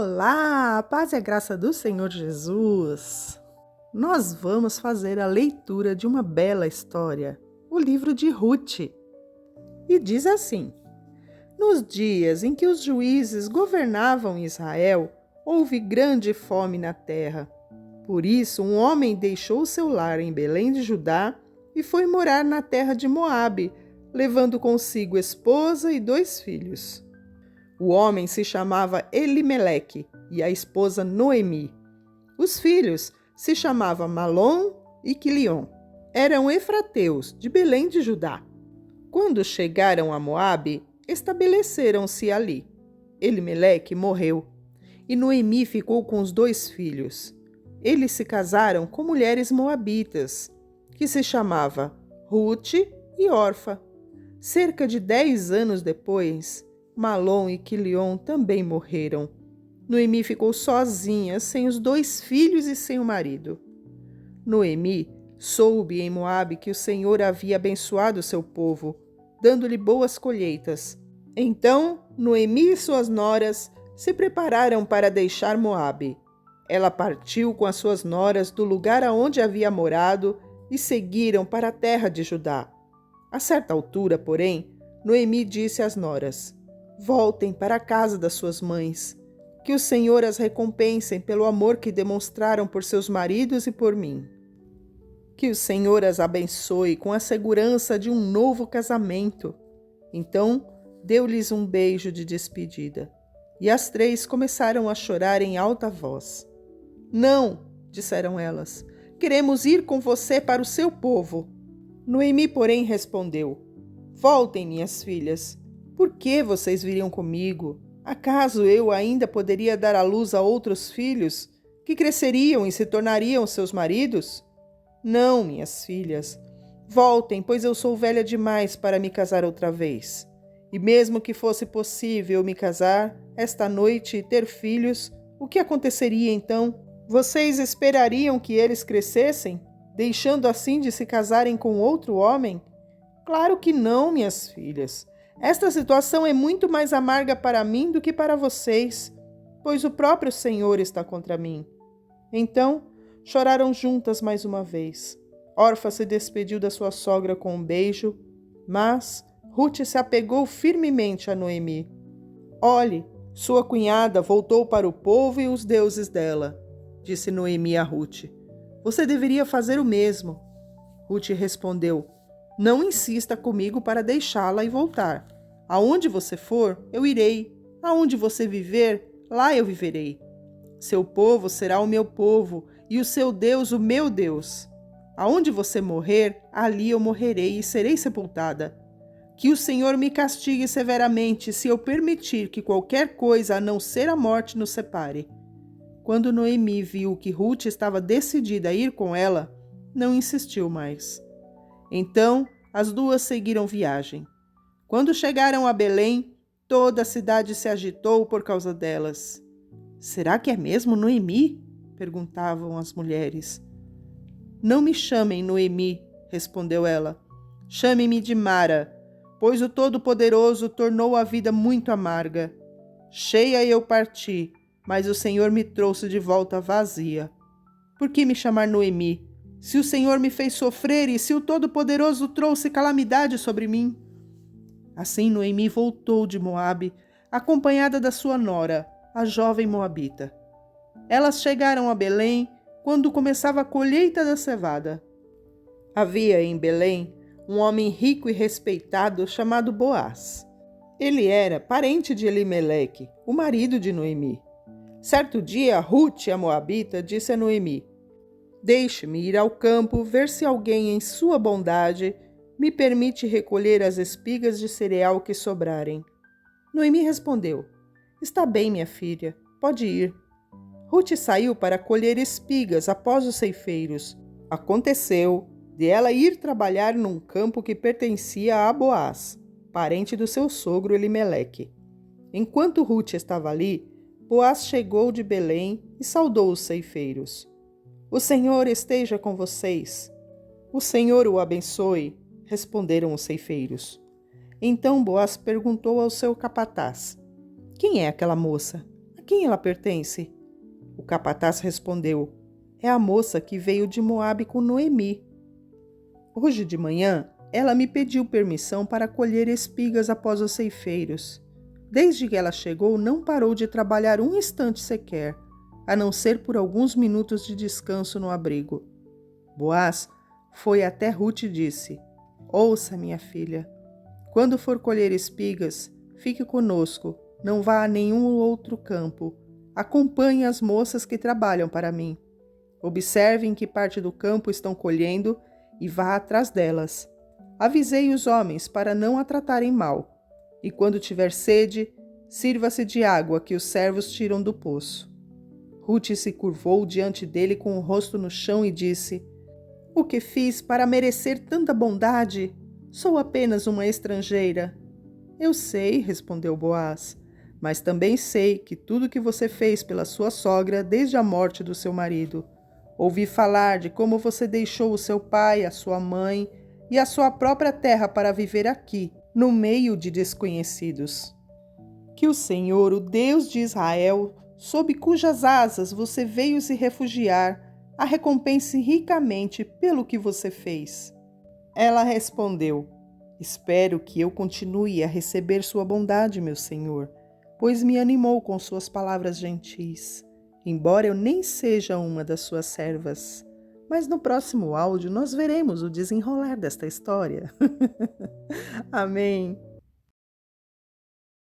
Olá, a paz e a graça do Senhor Jesus. Nós vamos fazer a leitura de uma bela história, o livro de Ruth. E diz assim: nos dias em que os juízes governavam Israel, houve grande fome na terra. Por isso, um homem deixou seu lar em Belém de Judá e foi morar na terra de Moabe, levando consigo esposa e 2 filhos. O homem se chamava Elimeleque e a esposa Noemi. Os filhos se chamavam Malom e Quilion. Eram efrateus, de Belém de Judá. Quando chegaram a Moabe, estabeleceram-se ali. Elimeleque morreu e Noemi ficou com os 2 filhos. Eles se casaram com mulheres moabitas, que se chamava Ruth e Orfa. Cerca de 10 anos depois, Malom e Quilion também morreram. Noemi ficou sozinha, sem os 2 filhos e sem o marido. Noemi soube em Moabe que o Senhor havia abençoado seu povo, dando-lhe boas colheitas. Então, Noemi e suas noras se prepararam para deixar Moabe. Ela partiu com as suas noras do lugar aonde havia morado e seguiram para a terra de Judá. A certa altura, porém, Noemi disse às noras: voltem para a casa das suas mães, que o Senhor as recompensem pelo amor que demonstraram por seus maridos e por mim. Que o Senhor as abençoe com a segurança de um novo casamento. Então, deu-lhes um beijo de despedida, e as 3 começaram a chorar em alta voz. Não, disseram elas, queremos ir com você para o seu povo. Noemi, porém, respondeu: voltem, minhas filhas. Por que vocês viriam comigo? Acaso eu ainda poderia dar à luz a outros filhos, que cresceriam e se tornariam seus maridos? Não, minhas filhas. Voltem, pois eu sou velha demais para me casar outra vez. E mesmo que fosse possível me casar esta noite e ter filhos, o que aconteceria então? Vocês esperariam que eles crescessem, deixando assim de se casarem com outro homem? Claro que não, minhas filhas. Esta situação é muito mais amarga para mim do que para vocês, pois o próprio Senhor está contra mim. Então, choraram juntas mais uma vez. Orfa se despediu da sua sogra com um beijo, mas Ruth se apegou firmemente a Noemi. Olhe, sua cunhada voltou para o povo e os deuses dela, disse Noemi a Ruth. Você deveria fazer o mesmo. Ruth respondeu: não insista comigo para deixá-la e voltar. Aonde você for, eu irei. Aonde você viver, lá eu viverei. Seu povo será o meu povo, e o seu Deus o meu Deus. Aonde você morrer, ali eu morrerei e serei sepultada. Que o Senhor me castigue severamente se eu permitir que qualquer coisa a não ser a morte nos separe. Quando Noemi viu que Ruth estava decidida a ir com ela, não insistiu mais. Então, as 2 seguiram viagem. Quando chegaram a Belém, toda a cidade se agitou por causa delas. Será que é mesmo Noemi? Perguntavam as mulheres. Não me chamem Noemi, respondeu ela. Chame-me de Mara, pois o Todo-Poderoso tornou a vida muito amarga. Cheia eu parti, mas o Senhor me trouxe de volta vazia. Por que me chamar Noemi? Se o Senhor me fez sofrer e se o Todo-Poderoso trouxe calamidade sobre mim. Assim Noemi voltou de Moabe, acompanhada da sua nora, a jovem moabita. Elas chegaram a Belém quando começava a colheita da cevada. Havia em Belém um homem rico e respeitado chamado Boaz. Ele era parente de Elimeleque, o marido de Noemi. Certo dia, Ruth, a moabita, disse a Noemi: deixe-me ir ao campo ver se alguém em sua bondade me permite recolher as espigas de cereal que sobrarem. Noemi respondeu: está bem, minha filha, pode ir. Ruth saiu para colher espigas após os ceifeiros. Aconteceu de ela ir trabalhar num campo que pertencia a Boaz, parente do seu sogro Elimeleque. Enquanto Ruth estava ali, Boaz chegou de Belém e saudou os ceifeiros. O Senhor esteja com vocês. O Senhor o abençoe, responderam os ceifeiros. Então Boaz perguntou ao seu capataz: quem é aquela moça? quem ela pertence? O capataz respondeu: é a moça que veio de Moabe com Noemi. Hoje de manhã, ela me pediu permissão para colher espigas após os ceifeiros. Desde que ela chegou, não parou de trabalhar um instante sequer, a não ser por alguns minutos de descanso no abrigo. Boaz foi até Rute e disse: ouça, minha filha, quando for colher espigas, fique conosco, não vá a nenhum outro campo. Acompanhe as moças que trabalham para mim. Observe em que parte do campo estão colhendo e vá atrás delas. Avisei os homens para não a tratarem mal. E quando tiver sede, sirva-se de água que os servos tiram do poço. Rute se curvou diante dele com o rosto no chão e disse: o que fiz para merecer tanta bondade? Sou apenas uma estrangeira. Eu sei, respondeu Boaz, mas também sei que tudo que você fez pela sua sogra desde a morte do seu marido. Ouvi falar de como você deixou o seu pai, a sua mãe e a sua própria terra para viver aqui, no meio de desconhecidos. Que o Senhor, o Deus de Israel, sob cujas asas você veio se refugiar, a recompense ricamente pelo que você fez. Ela respondeu: espero que eu continue a receber sua bondade, meu Senhor, pois me animou com suas palavras gentis, embora eu nem seja uma das suas servas. Mas no próximo áudio nós veremos o desenrolar desta história. Amém.